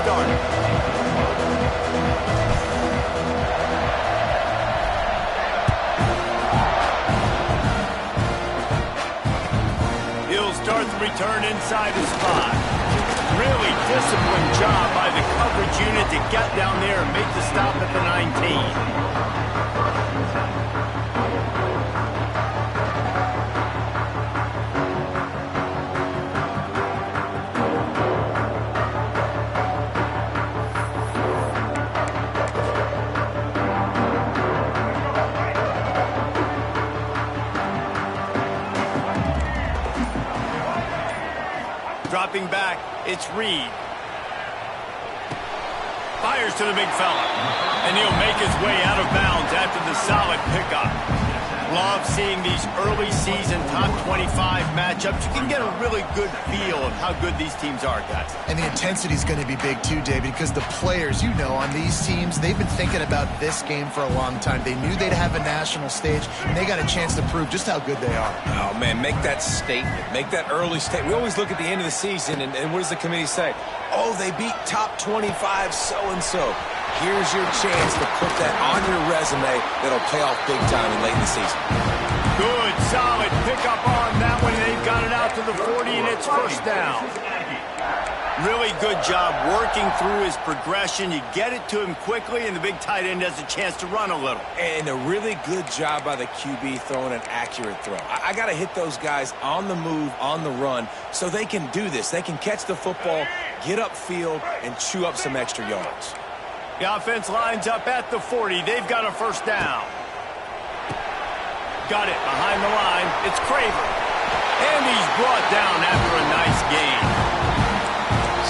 started. He'll start the return inside his spot. Really disciplined job by the coverage unit to get down there and make the stop at the 19. Dropping back, it's Reed. Fires to the big fella. And he'll make his way out of bounds after the solid pickup. Love seeing these early season top 25 matchups. You can get a really good feel of how good these teams are, guys. And the intensity is going to be big too, David, because the players, you know, on these teams, they've been thinking about this game for a long time. They knew they'd have a national stage, and they got a chance to prove just how good they are. Oh, man, make that statement. Make that early statement. We always look at the end of the season, and what does the committee say? Oh, they beat top 25 so-and-so. Here's your chance to put that on your resume that'll pay off big time in late in the season. Good, solid pickup on that one. They've got it out to the 40, and it's first down. Really good job working through his progression. You get it to him quickly, and the big tight end has a chance to run a little. And a really good job by the QB throwing an accurate throw. I got to hit those guys on the move, on the run, so they can do this. They can catch the football, get upfield, and chew up some extra yards. The offense lines up at the 40. They've got a first down. Got it behind the line. It's Craver. And he's brought down after a nice gain.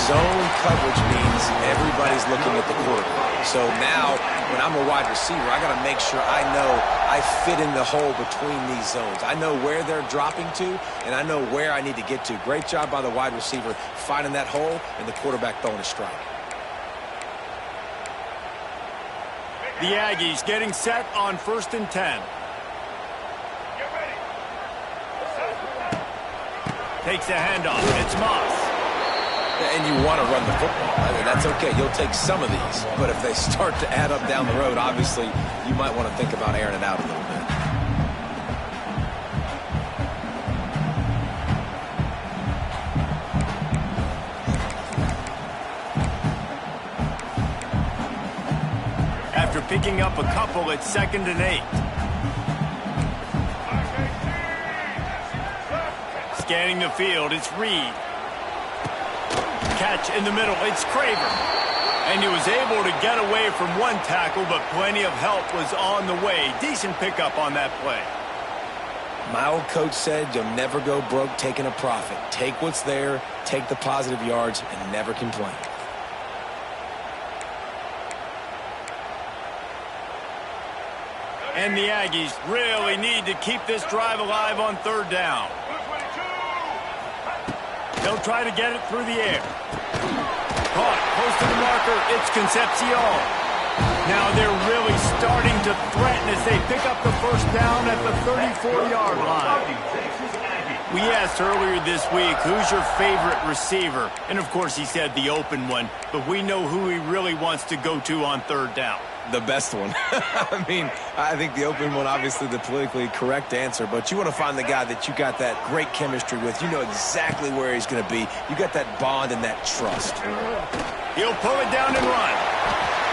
Zone coverage means everybody's looking at the quarterback. So now, when I'm a wide receiver, I got to make sure I know I fit in the hole between these zones. I know where they're dropping to, and I know where I need to get to. Great job by the wide receiver finding that hole, and the quarterback throwing a strike. The Aggies getting set on 1st and 10. Takes a handoff. It's Moss. And you want to run the football. I mean, that's okay. You'll take some of these. But if they start to add up down the road, obviously, you might want to think about airing it out a little bit. After picking up a couple, it's 2nd and 8. Scanning the field, it's Reed. Catch in the middle, it's Craver. And he was able to get away from one tackle, but plenty of help was on the way. Decent pickup on that play. My old coach said you'll never go broke taking a profit. Take what's there, take the positive yards, and never complain. And the Aggies really need to keep this drive alive on 3rd down. They'll try to get it through the air. Caught, close to the marker, it's Concepcion. Now they're really starting to threaten as they pick up the first down at the 34-yard line. We asked earlier this week, who's your favorite receiver? And of course he said the open one, but we know who he really wants to go to on 3rd down. The best one. I mean, I think the open one, obviously the politically correct answer, but you want to find the guy that you got that great chemistry with. You know exactly where he's going to be. You got that bond and that trust. He'll pull it down and run.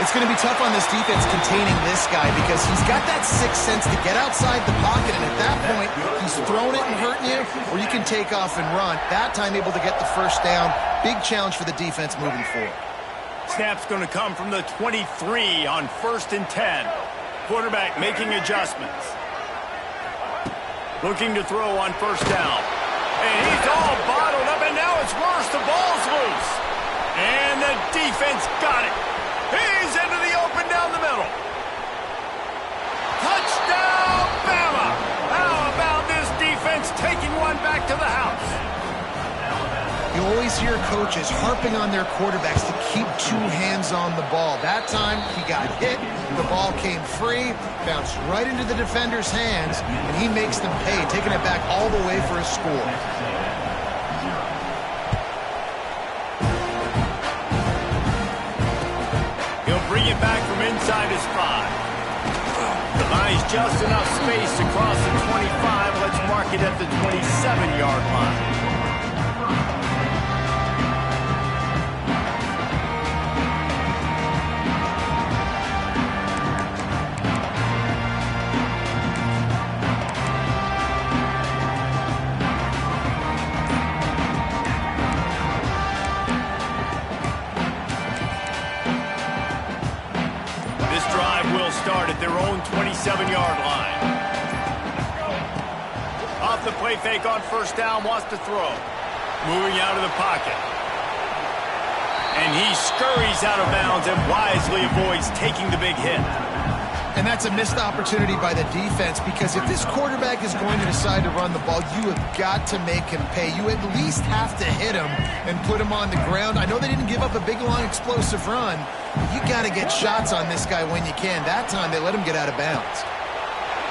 It's going to be tough on this defense containing this guy because he's got that sixth sense to get outside the pocket, and at that point, he's throwing it and hurting you, or you can take off and run. That time able to get the first down. Big challenge for the defense moving forward. Snap's going to come from the 23 on 1st and 10. Quarterback making adjustments. Looking to throw on 1st down. And he's all bottled up, and now it's worse. The ball's loose. And the defense got it. He's into the open down the middle. Touchdown, Bama! How about this defense taking one back to the house? You always hear coaches harping on their quarterbacks to keep 2 hands on the ball. That time, he got hit, the ball came free, bounced right into the defender's hands, and he makes them pay, taking it back all the way for a score. it back from inside his 5. The line's just enough space to cross the 25. Let's mark it at the 27-yard line. Start at their own 27-yard line. Off the play fake on first down, wants to throw. Moving out of the pocket. And he scurries out of bounds and wisely avoids taking the big hit. And that's a missed opportunity by the defense, because if this quarterback is going to decide to run the ball, you have got to make him pay. You at least have to hit him and put him on the ground. I know they didn't give up a big, long, explosive run. You got to get shots on this guy when you can. That time, they let him get out of bounds.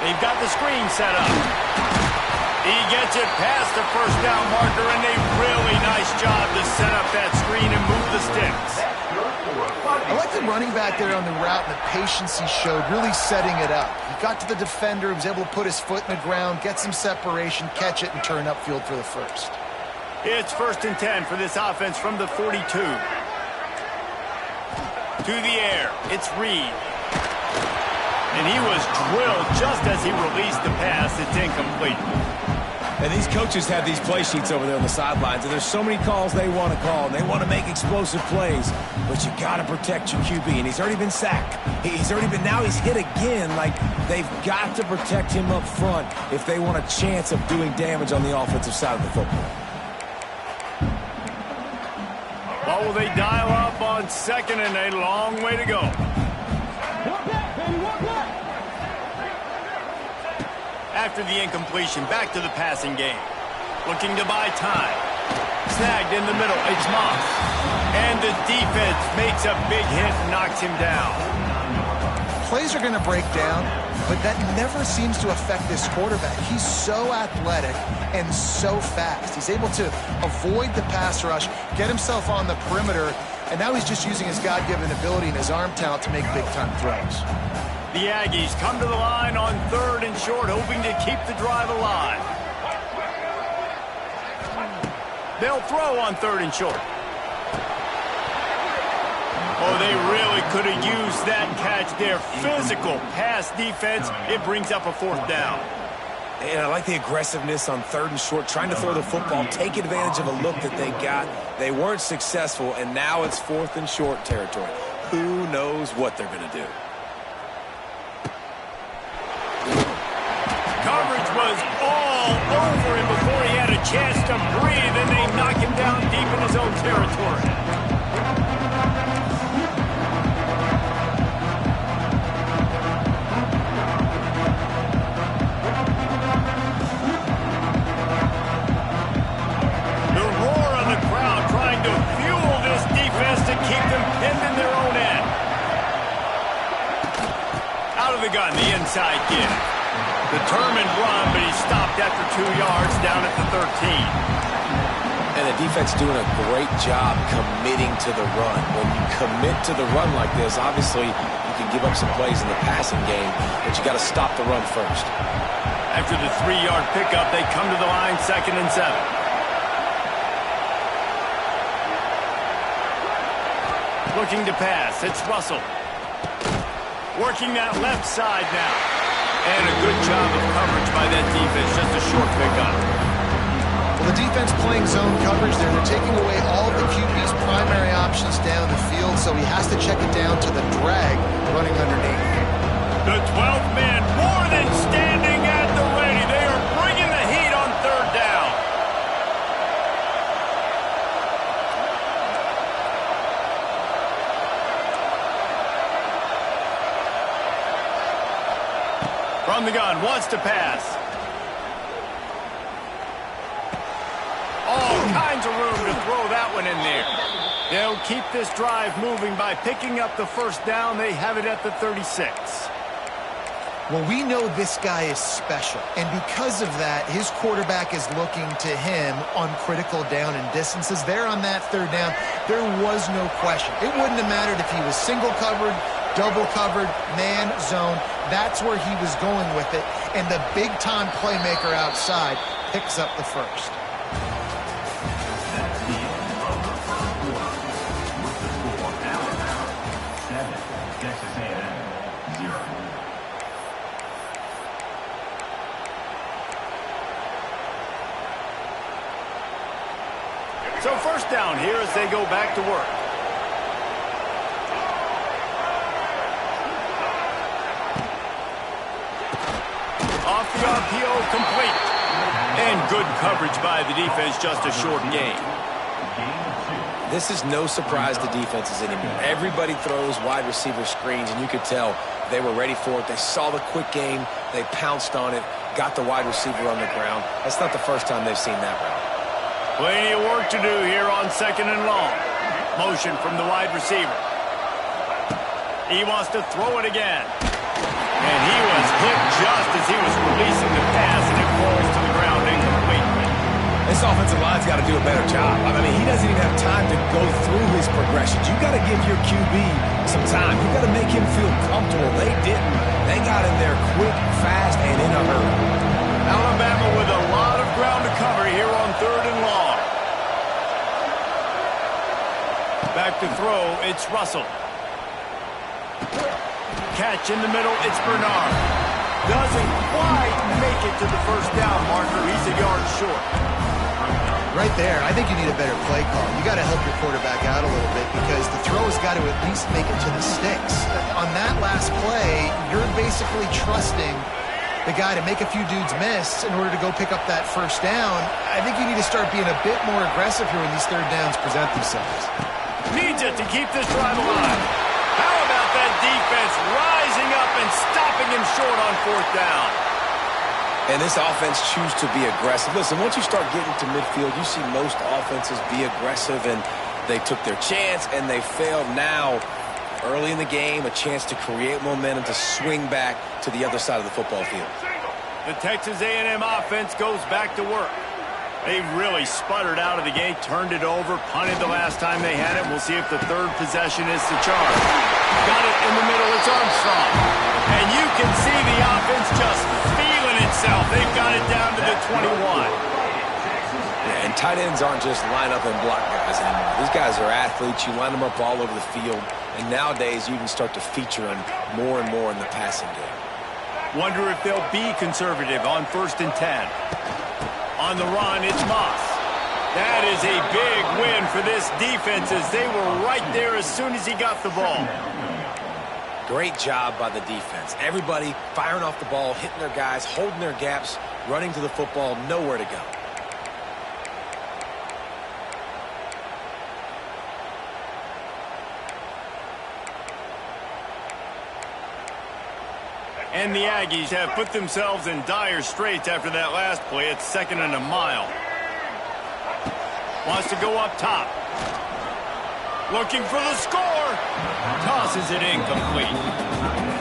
They've got the screen set up. He gets it past the first down marker, and a really nice job to set up that screen and move the sticks. I like the running back there on the route and the patience he showed, really setting it up. He got to the defender, was able to put his foot in the ground, get some separation, catch it, and turn upfield for the first. It's 1st and 10 for this offense from the 42. To the air, it's Reed. And he was drilled just as he released the pass. It's incomplete. And these coaches have these play sheets over there on the sidelines, and there's so many calls they want to call, and they want to make explosive plays, but you got to protect your QB, and he's already been sacked. Now he's hit again. Like, they've got to protect him up front if they want a chance of doing damage on the offensive side of the football. What will they dial up on 2nd and a long way to go? After the incompletion, back to the passing game. Looking to buy time. Snagged in the middle, it's Moss. And the defense makes a big hit and knocks him down. Plays are going to break down, but that never seems to affect this quarterback. He's so athletic and so fast. He's able to avoid the pass rush, get himself on the perimeter, and now he's just using his God-given ability and his arm talent to make big-time throws. The Aggies come to the line on 3rd and short, hoping to keep the drive alive. They'll throw on 3rd and short. Oh, they really could have used that catch there. Physical pass defense. It brings up a 4th down. And I like the aggressiveness on 3rd and short, trying to throw the football, take advantage of a look that they got. They weren't successful, and now it's 4th and short territory. Who knows what they're going to do? Coverage was all over him before he had a chance to breathe, and they knock him down deep in his own territory. The roar of the crowd trying to fuel this defense to keep them pinned in their own end. Out of the gun, the inside give. Determined run, but he stopped after 2 yards down at the 13. And the defense doing a great job committing to the run. When you commit to the run like this, obviously you can give up some plays in the passing game, but you got to stop the run first. After the 3-yard pickup, they come to the line 2nd and 7. Looking to pass, it's Russell. Working that left side now. And a good job of coverage by that defense, just a short pickup. Well, the defense playing zone coverage there. They're taking away all of the QB's primary options down the field, so he has to check it down to the drag running underneath. The 12th man more than standing at the ready. They are bringing the heat on 3rd down. From the gun, wants to pass. All kinds of room to throw that one in there. They'll keep this drive moving by picking up the 1st down. They have it at the 36. Well, we know this guy is special, and because of that, his quarterback is looking to him on critical down and distances. There on that 3rd down, there was no question. It wouldn't have mattered if he was single covered double covered, man zone. That's where he was going with it. And the big-time playmaker outside picks up the first. So first down here as they go back to work. Off the RPO, complete. And good coverage by the defense, just a short gain. This is no surprise to defenses anymore. Everybody throws wide receiver screens, and you could tell they were ready for it. They saw the quick game. They pounced on it, got the wide receiver on the ground. That's not the first time they've seen that route. Plenty of work to do here on 2nd and long. Motion from the wide receiver. He wants to throw it again. And he was hit just as he was releasing the pass, and it falls to the ground incomplete. This offensive line's got to do a better job. I mean, he doesn't even have time to go through his progressions. You got to give your QB some time. You got to make him feel comfortable. They didn't. They got in there quick, fast, and in a hurry. Alabama with a lot of ground to cover here on 3rd and long. Back to throw, it's Russell. Catch in the middle, it's Bernard. Doesn't quite make it to the first down marker. He's a yard short. Right there, I think you need a better play call. You got to help your quarterback out a little bit because the throw has got to at least make it to the sticks. On that last play, you're basically trusting the guy to make a few dudes miss in order to go pick up that first down. I think you need to start being a bit more aggressive here when these 3rd downs present themselves. Needs it to keep this drive alive. How about that defense rising up and stopping him short on 4th down? And this offense choose to be aggressive. Listen, once you start getting to midfield, you see most offenses be aggressive, and they took their chance, and they failed. Now, early in the game, a chance to create momentum to swing back to the other side of the football field. The Texas A&M offense goes back to work. They really sputtered out of the gate, turned it over, punted the last time they had it. We'll see if the 3rd possession is the charge. Got it in the middle, it's Armstrong. And you can see the offense just feeling itself. They've got it down to the 21. Yeah, and tight ends aren't just line up and block guys anymore. These guys are athletes. You line them up all over the field. And nowadays, you can start to feature them more and more in the passing game. Wonder if they'll be conservative on 1st and 10. On the run, it's Moss. That is a big win for this defense as they were right there as soon as he got the ball. Great job by the defense. Everybody firing off the ball, hitting their guys, holding their gaps, running to the football, nowhere to go. And the Aggies have put themselves in dire straits after that last play. It's 2nd and a mile. Wants to go up top. Looking for the score. Tosses it incomplete.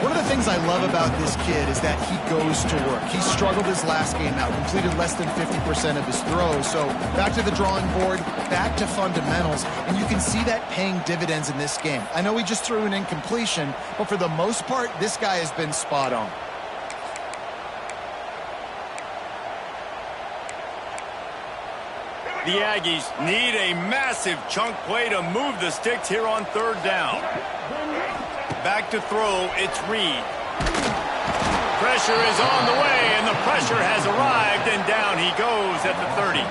One of the things I love about this kid is that he goes to work. He struggled his last game out, completed less than 50% of his throws. So back to the drawing board, back to fundamentals, and you can see that paying dividends in this game. I know he just threw an incompletion, but for the most part, this guy has been spot on. The Aggies need a massive chunk play to move the sticks here on 3rd down. Back to throw, it's Reed. Pressure is on the way, and the pressure has arrived, and down he goes at the 30.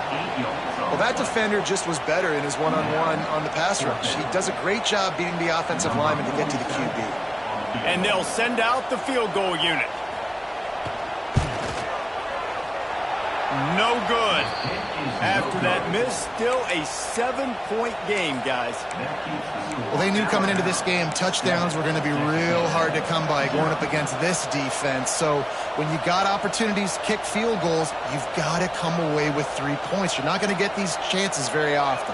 Well, that defender just was better in his one-on-one on the pass rush. He does a great job beating the offensive lineman to get to the QB. And they'll send out the field goal unit. No good. After that miss, still a 7-point game, guys. Well, they knew coming into this game, touchdowns were going to be real hard to come by going up against this defense. So when you got opportunities to kick field goals, you've got to come away with 3 points. You're not going to get these chances very often.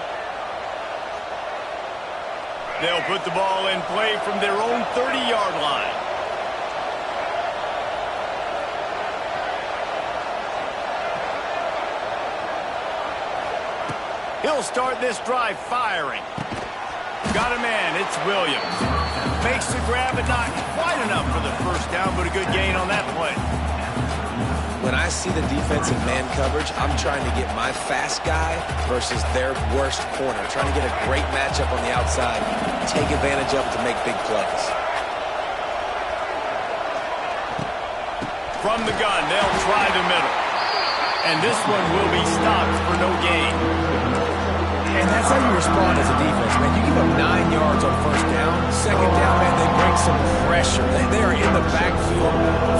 They'll put the ball in play from their own 30-yard line. He'll start this drive firing. Got a man, it's Williams. Makes the grab, but not quite enough for the first down, but a good gain on that play. When I see the defensive man coverage, I'm trying to get my fast guy versus their worst corner. Trying to get a great matchup on the outside, take advantage of it to make big plays. From the gun, they'll try the middle. And this one will be stopped for no gain. And that's how you respond as a defense, man. You give up 9 yards on first down. Second down, man, they bring some pressure. They are in the backfield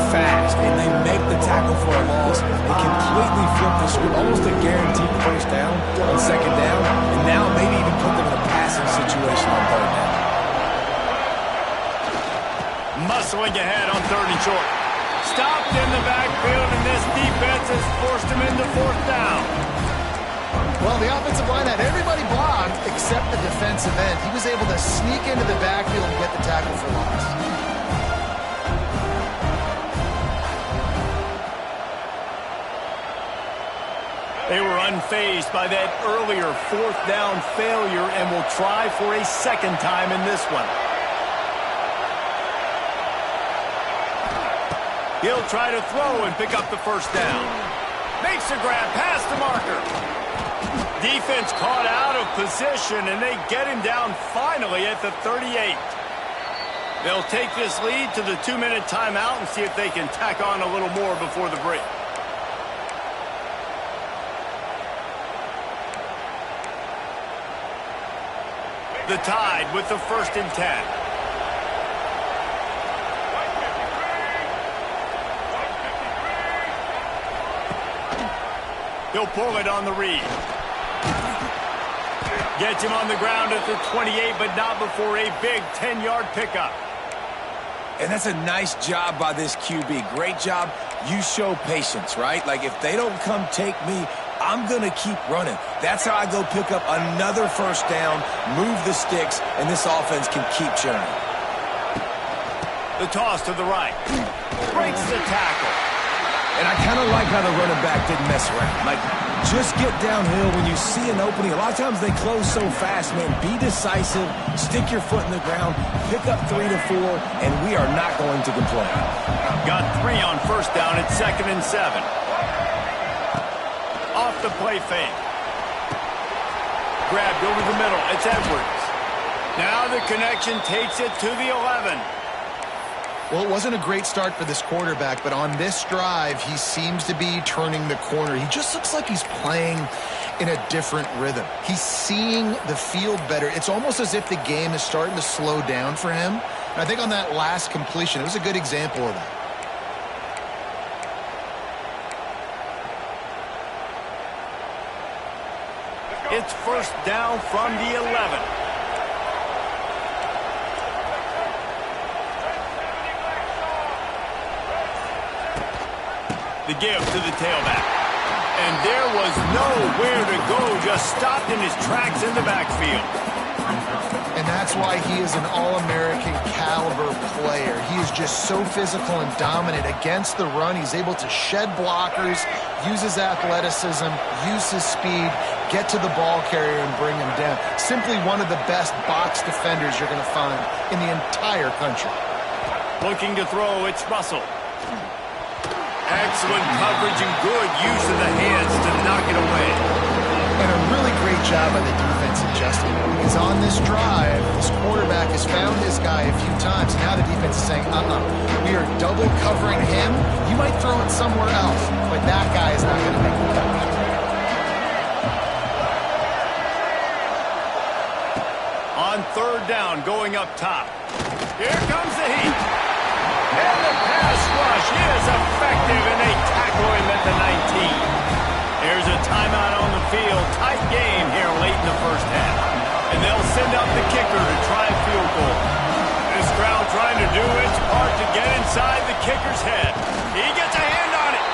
fast, and they make the tackle for a loss. They completely flip the script, almost a guaranteed first down on second down, and now maybe even put them in a passing situation on third down. Muscling ahead on third and short. Stopped in the backfield, and this defense has forced him into fourth down. Well, the offensive line had everybody blocked except the defensive end. He was able to sneak into the backfield and get the tackle for loss. They were unfazed by that earlier fourth down failure and will try for a second time in this one. He'll try to throw and pick up the first down. Makes a grab past the marker. Defense caught out of position, and they get him down finally at the 38. They'll take this lead to the 2-minute timeout and see if they can tack on a little more before the break. The Tide with the 1st and 10. He'll pull it on the read. Gets him on the ground at the 28, but not before a big 10-yard pickup. And that's a nice job by this QB. Great job. You show patience, right? Like, if they don't come take me, I'm going to keep running. That's how I go pick up another first down, move the sticks, and this offense can keep churning. The toss to the right. Breaks the tackle. And I kind of like how the running back didn't mess around. Like, just get downhill when you see an opening. A lot of times they close so fast, man. Be decisive, stick your foot in the ground, pick up 3 to 4, and we are not going to complain. Got 3 on first down at 2nd and 7. Off the play fake. Grabbed over the middle. It's Edwards. Now the connection takes it to the 11. Well, it wasn't a great start for this quarterback, but on this drive, he seems to be turning the corner. He just looks like he's playing in a different rhythm. He's seeing the field better. It's almost as if the game is starting to slow down for him. And I think on that last completion, it was a good example of that. It's first down from the 11. The give to the tailback. And there was nowhere to go, just stopped in his tracks in the backfield. And that's why he is an All-American caliber player. He is just so physical and dominant against the run. He's able to shed blockers, use his athleticism, use his speed, get to the ball carrier and bring him down. Simply one of the best box defenders you're going to find in the entire country. Looking to throw, it's Russell. Excellent coverage and good use of the hands to knock it away. And a really great job by the defense adjusting. Because on this drive, this quarterback has found his guy a few times. Now the defense is saying, we are double covering him. You might throw it somewhere else, but that guy is not going to make the catch. On third down, going up top. Here comes the heat. And the pass rush is effective, and they tackle him at the 19. There's a timeout on the field. Tight game here late in the first half. And they'll send out the kicker to try a field goal. This crowd trying to do its part to get inside the kicker's head. He gets a hand on it.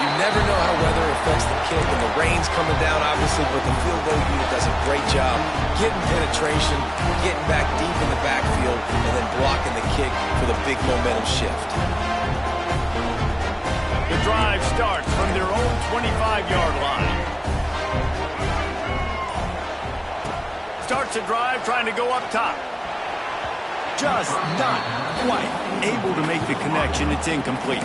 You never know how weather affects the kick, and the rain's coming down, obviously, but the field goal unit does a great job getting penetration, getting back deep in the backfield, and then blocking the kick for the big momentum shift. The drive starts from their own 25-yard line. starts a drive trying to go up top. Just not quite able to make the connection. It's incomplete.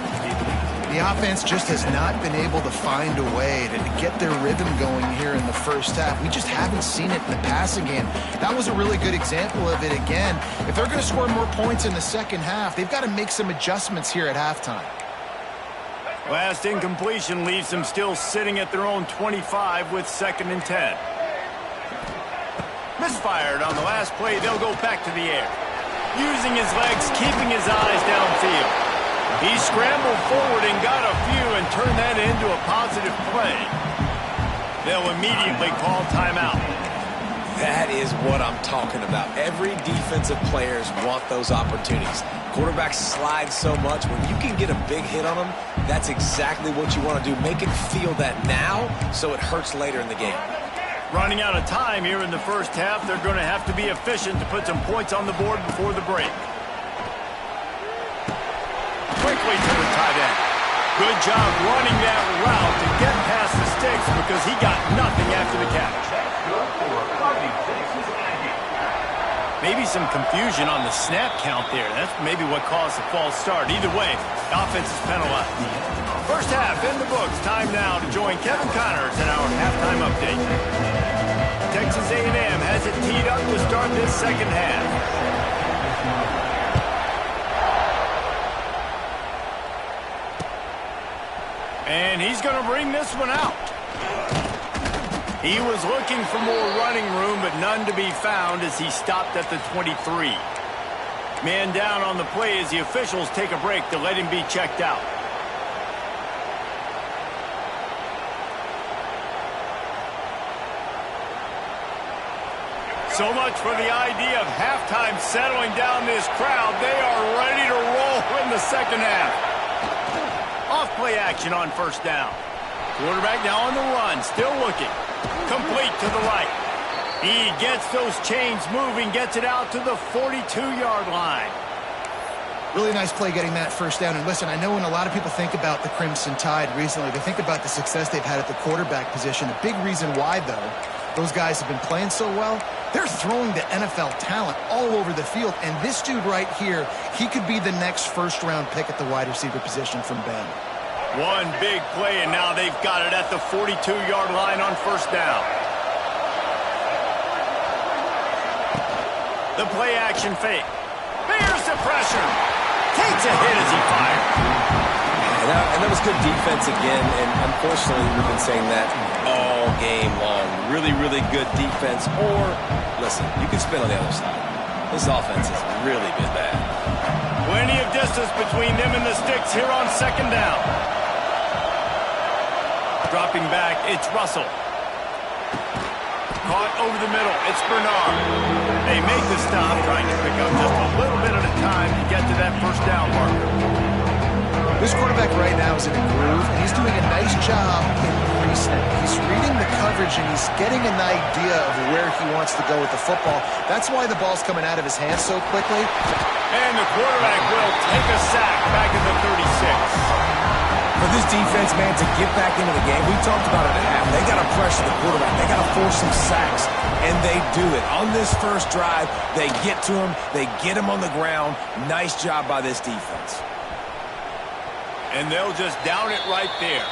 The offense just has not been able to find a way to get their rhythm going here in the first half. We just haven't seen it in the passing game. That was a really good example of it again. If they're going to score more points in the second half, they've got to make some adjustments here at halftime. Last incompletion leaves them still sitting at their own 25 with 2nd and 10. Misfired on the last play. They'll go back to the air. Using his legs, keeping his eyes downfield. He scrambled forward and got a few and turned that into a positive play. They'll immediately call timeout. That is what I'm talking about. Every defensive players want those opportunities. Quarterbacks slide so much. When you can get a big hit on them, that's exactly what you want to do. Make it feel that now so it hurts later in the game. Running out of time here in the first half, they're going to have to be efficient to put some points on the board before the break. Quickly to the tight end. Good job running that route to get past the sticks because he got nothing after the catch. Maybe some confusion on the snap count there. That's maybe what caused the false start. Either way, the offense is penalized. First half in the books. Time now to join Kevin Connors in our halftime update. Texas A&M has it teed up to start this second half. And he's going to bring this one out. He was looking for more running room, but none to be found as he stopped at the 23. Man down on the play as the officials take a break to let him be checked out. So much for the idea of halftime settling down this crowd. They are ready to roll in the second half. Off-play action on first down. Quarterback now on the run, still looking. Complete to the right. He gets those chains moving, gets it out to the 42-yard line. Really nice play getting that first down. And listen, I know when a lot of people think about the Crimson Tide recently, they think about the success they've had at the quarterback position. A big reason why, though, those guys have been playing so well, they're throwing the NFL talent all over the field. And this dude right here, he could be the next first-round pick at the wide receiver position from Bama. One big play, and now they've got it at the 42-yard line on first down. The play-action fake. Bears the pressure. Takes a hit as he fires. And that was good defense again, and unfortunately we've been saying that all game long. Really, really good defense. Or, listen, you can spin on the other side. This offense has really been bad. Plenty of distance between them and the sticks here on second down. Dropping back, it's Russell. Caught over the middle, it's Bernard. They make the stop, trying to pick up just a little bit at a time to get to that first down marker. This quarterback right now is in a groove, and he's doing a nice job in pre-snap. He's reading the coverage, and he's getting an idea of where he wants to go with the football. That's why the ball's coming out of his hands so quickly. And the quarterback will take a sack back at the 36. For this defense, man, to get back into the game, we talked about it at half. They got to pressure the quarterback. They got to force some sacks, and they do it. On this first drive, they get to him. They get him on the ground. Nice job by this defense. And they'll just down it right there.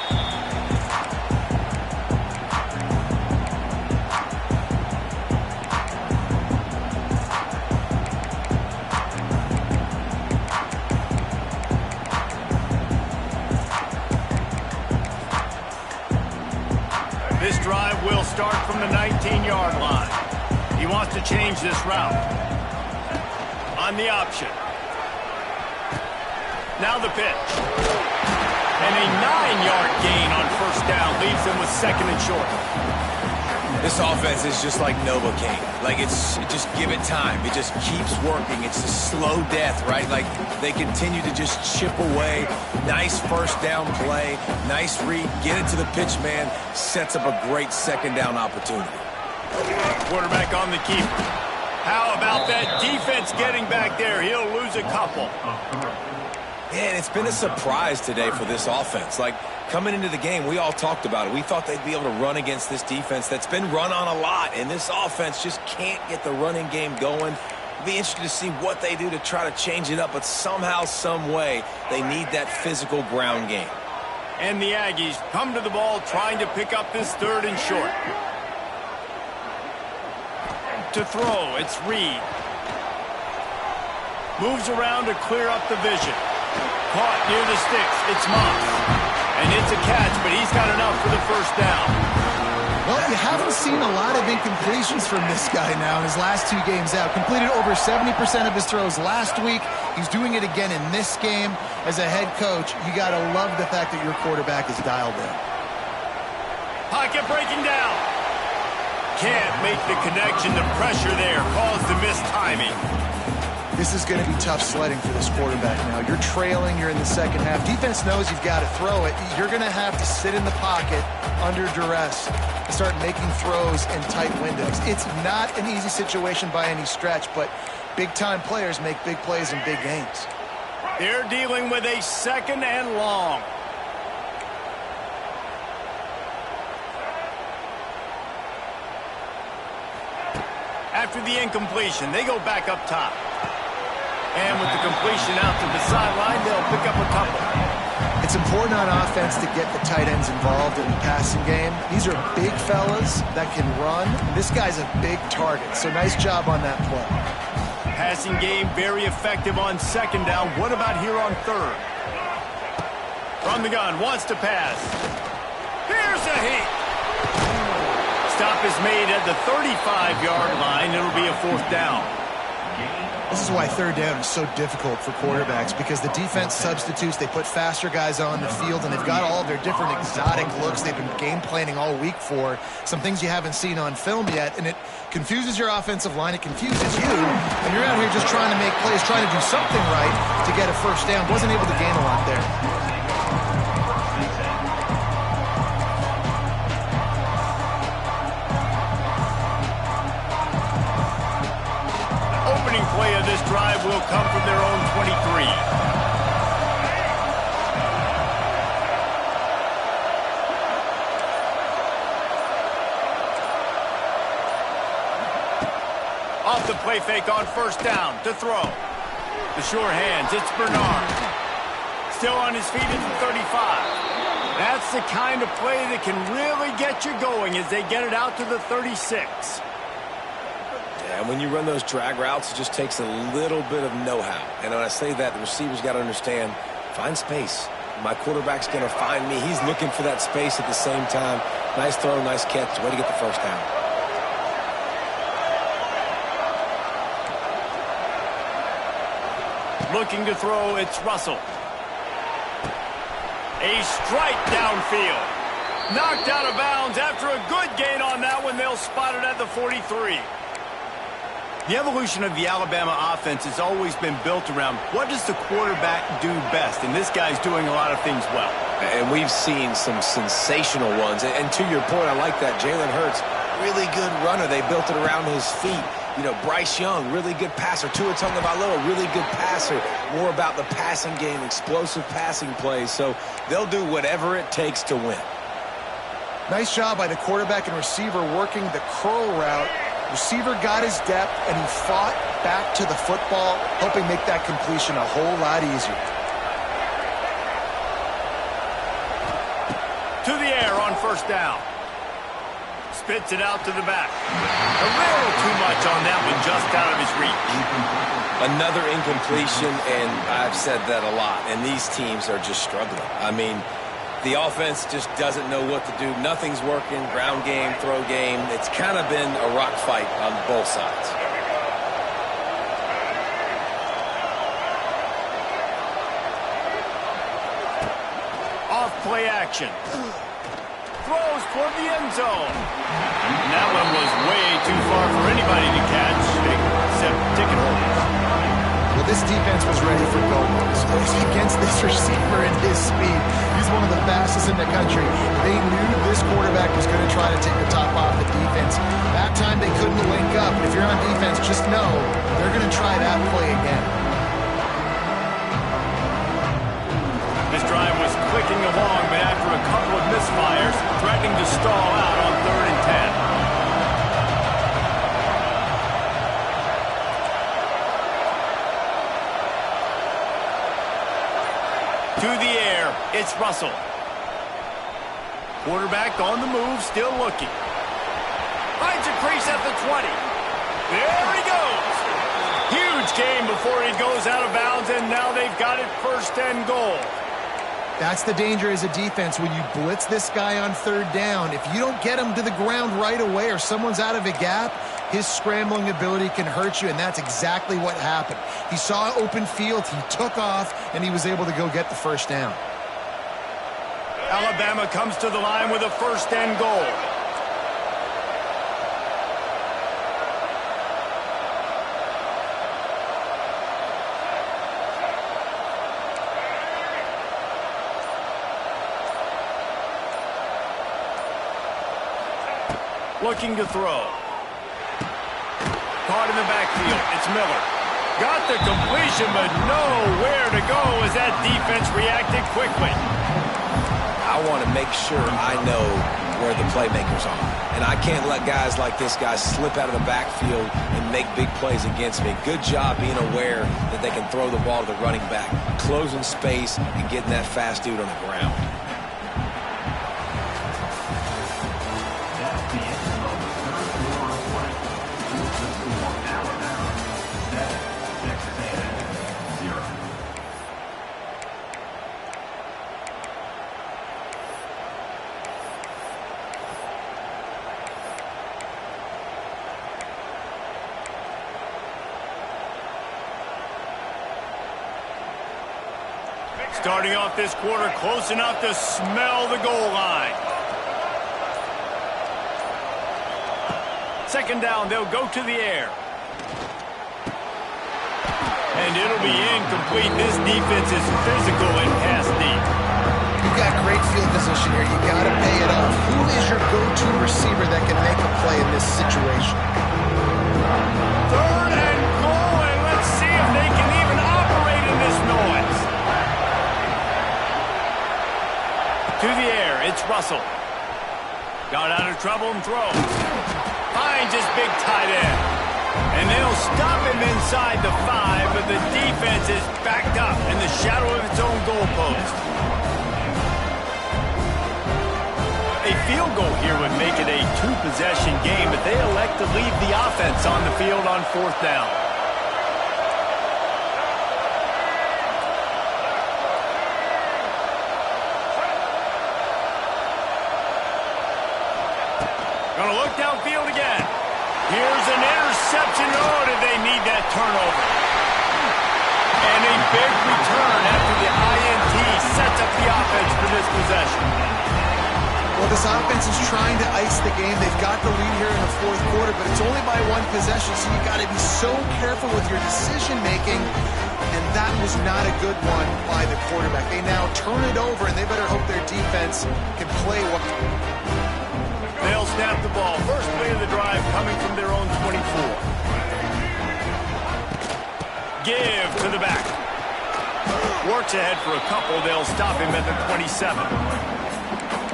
This drive will start from the 19-yard line. He wants to change this route. On the option. Now the pitch. And a 9-yard gain on first down leaves them with second and short. This offense is just like Novocaine. Like, just give it time. It just keeps working. It's a slow death, right? Like, they continue to just chip away. Nice first down play. Nice read. Get it to the pitch man. Sets up a great second down opportunity. Quarterback on the keeper. How about that defense getting back there? He'll lose a couple. Man, it's been a surprise today for this offense. Like, Coming into the game, we all talked about it. We thought they'd be able to run against this defense that's been run on a lot, and this offense just can't get the running game going. It'll be interesting to see what they do to try to change it up, but somehow, some way, they need that physical ground game. And the Aggies come to the ball trying to pick up this 3rd and short. To throw, it's Reed. Moves around to clear up the vision. Caught near the sticks, it's Moss. And it's a catch, but he's got enough for the 1st down. Well, you haven't seen a lot of incompletions from this guy now in his last 2 games out. Completed over 70% of his throws last week. He's doing it again in this game. As a head coach, you got to love the fact that your quarterback is dialed in. Pocket breaking down. Can't make the connection. The pressure there caused the missed timing. This is going to be tough sledding for this quarterback now. You're trailing. You're in the second half. Defense knows you've got to throw it. You're going to have to sit in the pocket under duress and start making throws in tight windows. It's not an easy situation by any stretch, but big-time players make big plays in big games. They're dealing with a 2nd and long. After the incompletion, they go back up top. And with the completion out to the sideline, they'll pick up a couple. It's important on offense to get the tight ends involved in the passing game. These are big fellas that can run. This guy's a big target, so nice job on that play. Passing game very effective on 2nd down. What about here on 3rd? From the gun, wants to pass. Here's a heat. Stop is made at the 35-yard line. It'll be a 4th down. This is why 3rd down is so difficult for quarterbacks, because the defense substitutes. They put faster guys on the field, and they've got all of their different exotic looks they've been game planning all week for, some things you haven't seen on film yet, and it confuses your offensive line. It confuses you, and you're out here just trying to make plays, trying to do something right to get a 1st down. Wasn't able to gain a lot there. Play of this drive will come from their own 23. Off the play fake on 1st down to throw. The sure hands, it's Bernard. Still on his feet at the 35. That's the kind of play that can really get you going as they get it out to the 36. And when you run those drag routes, it just takes a little bit of know-how. And when I say that, the receiver's got to understand, find space. My quarterback's going to find me. He's looking for that space at the same time. Nice throw, nice catch. Way to get the 1st down. Looking to throw, it's Russell. A strike downfield. Knocked out of bounds after a good gain on that one. They'll spot it at the 43. The evolution of the Alabama offense has always been built around what does the quarterback do best, and this guy's doing a lot of things well. And we've seen some sensational ones. And to your point, I like that. Jalen Hurts, really good runner. They built it around his feet. You know, Bryce Young, really good passer. Tua Tagovailoa, really good passer. More about the passing game, explosive passing plays. So they'll do whatever it takes to win. Nice job by the quarterback and receiver working the curl route. Receiver got his depth, and he fought back to the football, helping make that completion a whole lot easier. To the air on 1st down. Spits it out to the back. A little too much on that one, just out of his reach. Another incompletion, and I've said that a lot, and these teams are just struggling. I mean, the offense just doesn't know what to do. Nothing's working. Ground game, throw game. It's kind of been a rock fight on both sides. Off play action. Throws toward the end zone. And that one was way too far for anybody to catch, except ticket holders. Well, this defense was ready for go modes against this receiver and his speed. He's one of the fastest in the country. They knew this quarterback was going to try to take the top off the defense. That time they couldn't link up. If you're on defense, just know they're going to try that play again. This drive was clicking along, but after a misfires, threatening to stall out on 3rd and 10. To the air, it's Russell. Quarterback on the move, still looking. Finds a crease at the 20. There he goes. Huge gain before he goes out of bounds, and now they've got it 1st and goal. That's the danger as a defense when you blitz this guy on 3rd down. If you don't get him to the ground right away or someone's out of a gap, his scrambling ability can hurt you, and that's exactly what happened. He saw open field, he took off, and he was able to go get the 1st down. Alabama comes to the line with a 1st and goal. Looking to throw. Caught in the backfield. It's Miller. Got the completion, but nowhere to go as that defense reacted quickly. I want to make sure I know where the playmakers are. And I can't let guys like this guy slip out of the backfield and make big plays against me. Good job being aware that they can throw the ball to the running back, closing space and getting that fast dude on the ground. Starting off this quarter close enough to smell the goal line. 2nd down, they'll go to the air. And it'll be incomplete. This defense is physical and pass deep. You've got great field position here. You got to pay it off. Who is your go-to receiver that can make a play in this situation? 3rd and goal, and let's see if they can even operate in this noise. To the air, it's Russell. Got out of trouble and throws. Finds his big tight end. And they'll stop him inside the 5, but the defense is backed up in the shadow of its own goalpost. A field goal here would make it a 2-possession game, but they elect to leave the offense on the field on 4th down. Gonna look downfield again. Here's an interception. Oh, did they need that turnover? And a big return after the INT sets up the offense for this possession. Well, this offense is trying to ice the game. They've got the lead here in the 4th quarter, but it's only by 1 possession, so you've got to be so careful with your decision-making, and that was not a good one by the quarterback. They now turn it over, and they better hope their defense can play well. They'll snap the ball. First play of the drive coming from their own 24. Give to the back. Works ahead for a couple. They'll stop him at the 27.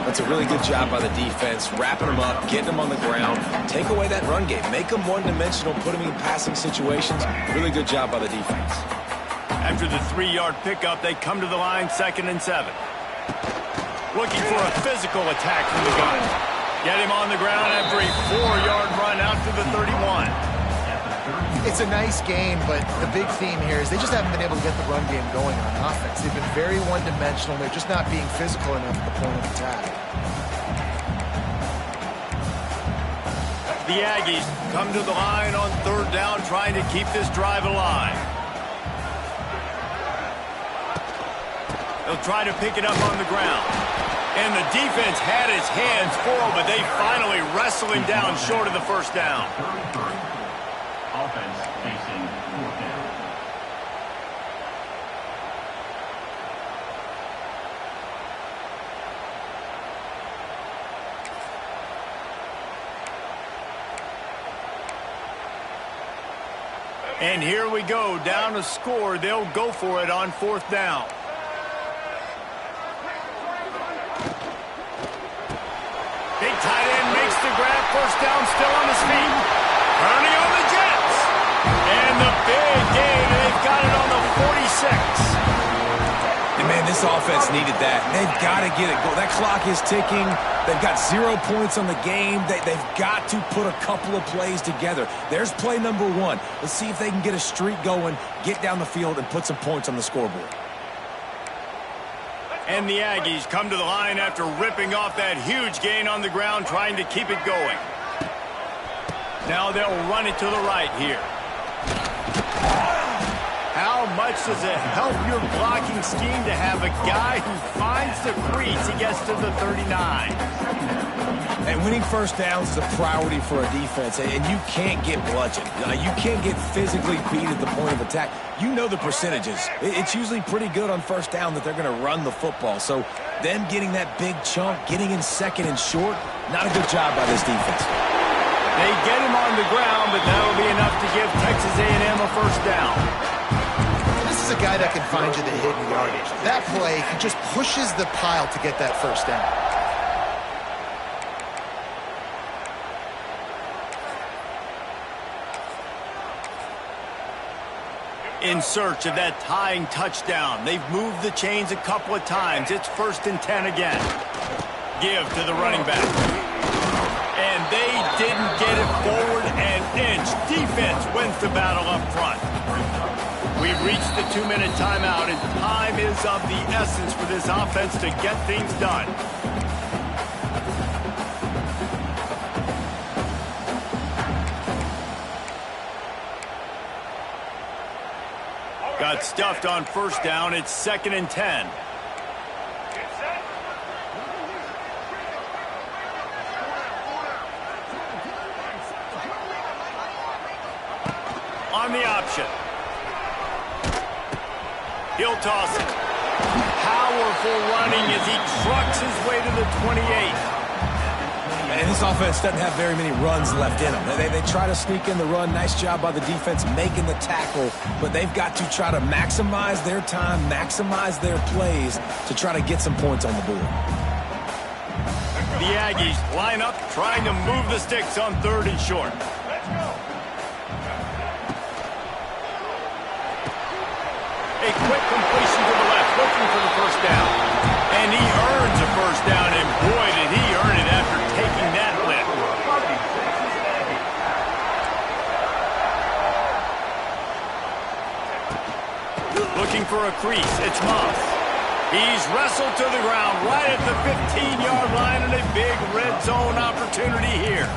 That's a really good job by the defense, wrapping them up, getting them on the ground. Take away that run game. Make them one-dimensional, put them in passing situations. Really good job by the defense. After the 3-yard pickup, they come to the line 2nd and 7. Looking for a physical attack from the gun. Get him on the ground after a 4-yard run out to the 31. It's a nice game, but the big theme here is they just haven't been able to get the run game going on offense. They've been very one-dimensional. They're just not being physical enough at the point of attack. The Aggies come to the line on 3rd down, trying to keep this drive alive. They'll try to pick it up on the ground. And the defense had his hands full, but they finally wrestle him down short of the 1st down. Offense facing 4th down. And here we go, down a score. They'll go for it on 4th down. his feet. Turning on the Jets. And the big gain, and they've got it on the 46. And man, this offense needed that. They've got to get it going. That clock is ticking. They've got 0 points on the game. They've got to put a couple of plays together. There's play number 1. Let's see if they can get a streak going, get down the field, and put some points on the scoreboard. And the Aggies come to the line after ripping off that huge gain on the ground, trying to keep it going. Now they'll run it to the right here. How much does it help your blocking scheme to have a guy who finds the crease? He gets to the 39. And winning first downs is a priority for a defense, and you can't get bludgeoned. You can't get physically beat at the point of attack. You know the percentages. It's usually pretty good on first down that they're going to run the football. So them getting that big chunk, getting in second and short, not a good job by this defense. They get him on the ground, but that'll be enough to give Texas A&M a first down. This is a guy that can find you the hidden yardage. That play, he just pushes the pile to get that first down. In search of that tying touchdown. They've moved the chains a couple of times. It's 1st and 10 again. Give to the running back. And they didn't get it forward an inch. Defense wins the battle up front. We've reached the 2-minute timeout, and time is of the essence for this offense to get things done. Got stuffed on first down. It's 2nd and 10. On the option. He'll toss it. Powerful running as he trucks his way to the 28. And this offense doesn't have very many runs left in them. They try to sneak in the run. Nice job by the defense making the tackle. But they've got to try to maximize their time, maximize their plays to try to get some points on the board. The Aggies line up, trying to move the sticks on 3rd and short. A quick completion to the left, looking for the first down. And he earns a first down, and boy, did he earn it after taking that lift. Looking for a crease, it's Moss. He's wrestled to the ground right at the 15-yard line, and a big red zone opportunity here.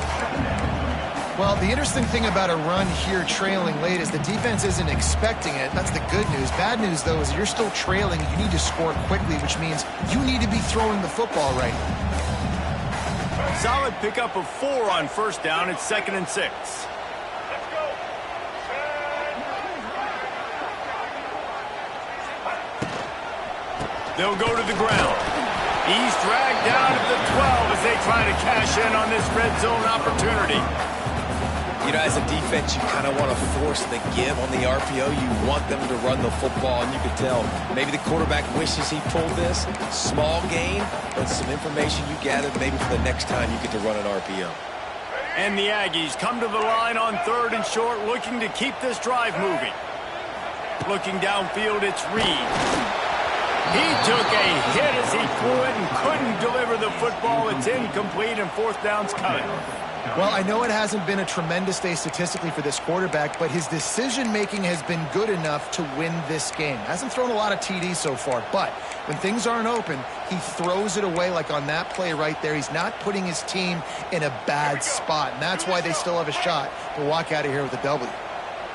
Well, the interesting thing about a run here trailing late is the defense isn't expecting it. That's the good news. Bad news, though, is you're still trailing. You need to score quickly, which means you need to be throwing the football right. Solid pickup of 4 on first down. It's 2nd and 6. They'll go to the ground. He's dragged down at the 12 as they try to cash in on this red zone opportunity. You know, as a defense, you kind of want to force the give on the RPO. You want them to run the football, and you can tell maybe the quarterback wishes he pulled this. Small gain, but some information you gathered maybe for the next time you get to run an RPO. And the Aggies come to the line on 3rd and short, looking to keep this drive moving. Looking downfield, it's Reed. He took a hit as he threw it and couldn't deliver the football. It's incomplete, and 4th down's coming. Well, I know it hasn't been a tremendous day statistically for this quarterback, but his decision-making has been good enough to win this game. Hasn't thrown a lot of TDs so far, but when things aren't open, he throws it away like on that play right there. He's not putting his team in a bad spot, and that's why they still have a shot to walk out of here with a W.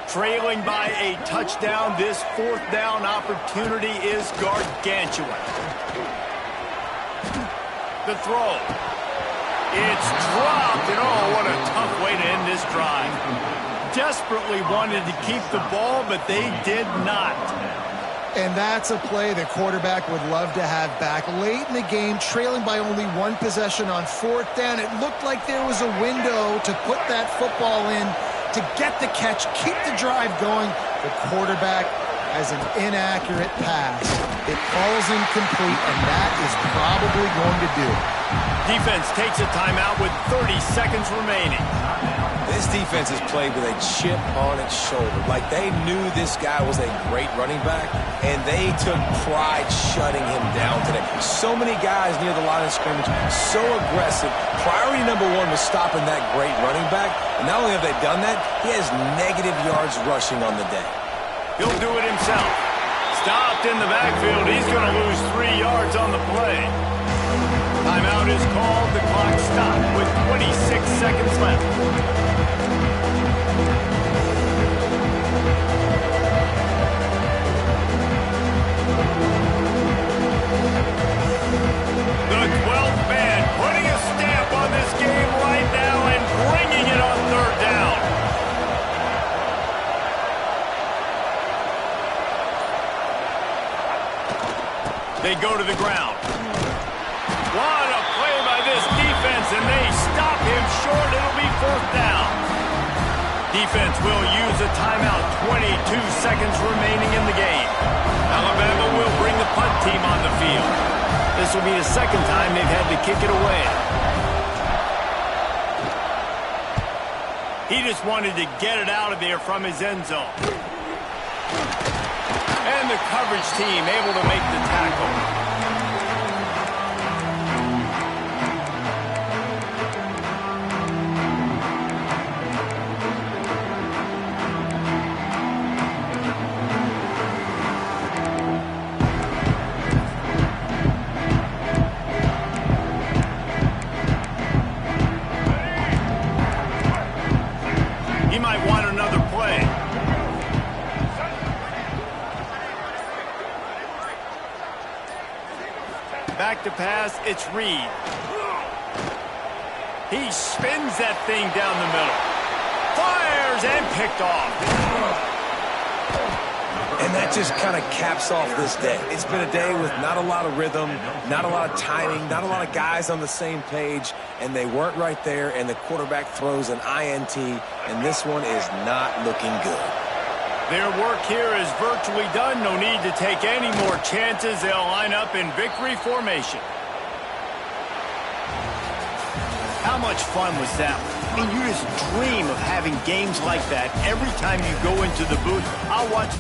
Trailing by a touchdown, this 4th down opportunity is gargantuan. The throw. It's dropped, and oh, what a tough way to end this drive. Desperately wanted to keep the ball, but they did not. And that's a play the quarterback would love to have back. Late in the game, trailing by only 1 possession on 4th down, it looked like there was a window to put that football in, to get the catch, keep the drive going. The quarterback has an inaccurate pass. It falls incomplete, and that is probably going to do it. Defense takes a timeout with 30 seconds remaining. This defense has played with a chip on its shoulder. Like they knew this guy was a great running back, and they took pride shutting him down today. So many guys near the line of scrimmage, so aggressive. Priority number one was stopping that great running back, and not only have they done that, he has negative yards rushing on the day. He'll do it himself. Stopped in the backfield. He's going to lose 3 yards on the play. Timeout is called. The clock stopped with 26 seconds left. The 12th man putting a stamp on this game right now and bringing it on third down. They go to the ground. What a play by this defense, and they stop him short. It'll be fourth down. Defense will use a timeout. 22 seconds remaining in the game. Alabama will bring the punt team on the field. This will be the second time they've had to kick it away. He just wanted to get it out of there from his end zone. And the coverage team able to make the tackle. Back to pass, it's Reed. He spins that thing down the middle. Fires and picked off. And that just kind of caps off this day. It's been a day with not a lot of rhythm, not a lot of timing, not a lot of guys on the same page, and they weren't right there, and the quarterback throws an INT, and this one is not looking good. Their work here is virtually done. No need to take any more chances. They'll line up in victory formation. How much fun was that? I mean, you just dream of having games like that every time you go into the booth. I'll watch...